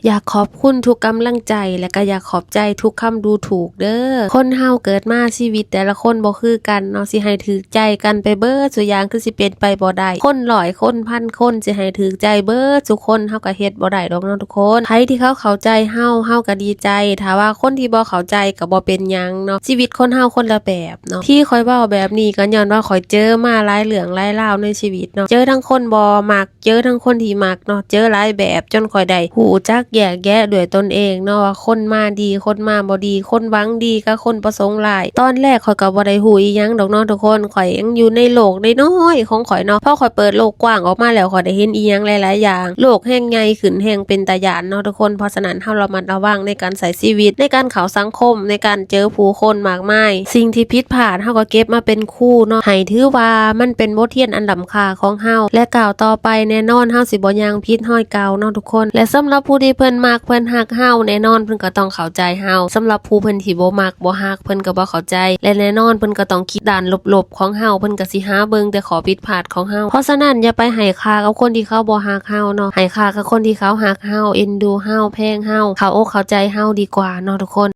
อยากขอบคุณทุกกำลังใจและก็อยากขอบใจทุกคำดูถูกเด้อคนเฮาเกิดมาชีวิตแต่ละคนบ่คือกันเนาะสิให้ถือใจกันไปเบิดสุอย่างคือสิเป็นไปบ่ได้คนร้อยคนพันคนสิให้ถือใจเบิดทุกคนเฮาก็เฮ็ดบ่ได้ดอกเนาะทุกคนใครที่เขาเข้าใจเฮาก็ดีใจถ้าว่าคนที่บ่เข้าใจก็บ่เป็นหยังเนาะชีวิตคนเฮาคนละแบบเนาะที่ข่อยเว้าแบบนี้ก็ย้อนว่าข่อยเจอมาหลายเรื่องหลายราวในชีวิตเนาะเจอทั้งคนบ่มักเจอทั้งคนที่มักเนาะเจอหลายแบบจนข่อยได้ฮู้จักแยกแยะด้วยตนเองเนาะว่าคนมาดีคนมาบ่ดีคนหวังดีกับคนประสงค์ร้ายตอนแรกข่อยก็บ่ได้ฮู้อีหยังดอกเนาะทุกคนข่อยยังอยู่ในโลกน้อยๆของข่อยเนาะพอข่อยเปิดโลกกว้างออกมาแล้วข่อยได้เห็นอีหยังหลายๆอย่างโลกแห่งใหญ่ขึ้นแห่งเป็นตาย้านเนาะทุกคนเพราะฉะนั้นเฮาระมัดระวังในการใช้ชีวิตในการเข้าสังคมในการเจอผู้คนมากมายสิ่งที่ผิดพลาดเฮาก็เก็บมาเป็นครูเนาะให้ถือว่ามันเป็นบทเรียนอันล้ำค่าของเฮาและก้าวต่อไปแน่นอนเฮาสิบ่ย่างผิดห้อยเก่าเนาะทุกคนและสำหรับผู้ที่เพิ่นมักเพิ่นฮักเฮาแน่นอนเพิ่นก็ต้องเข้าใจเฮาสำหรับผู้เพิ่นที่บ่มักบ่ฮักเพิ่นก็บ่เข้าใจและแน่นอนเพิ่นก็ต้องคิดด้านลบๆของเฮาเพิ่นก็สิหาเบิ่งแต่ข้อผิดพลาดของเฮาเพราะฉะนั้นอย่าไปให้ค่ากับคนที่เขาบ่ฮักเฮาเนาะให้ค่ากับคนที่เขาฮักเฮาเอ็นดูเฮาแพงเฮาเข้าอกเข้าใจเฮาดีกว่าเนาะทุกคน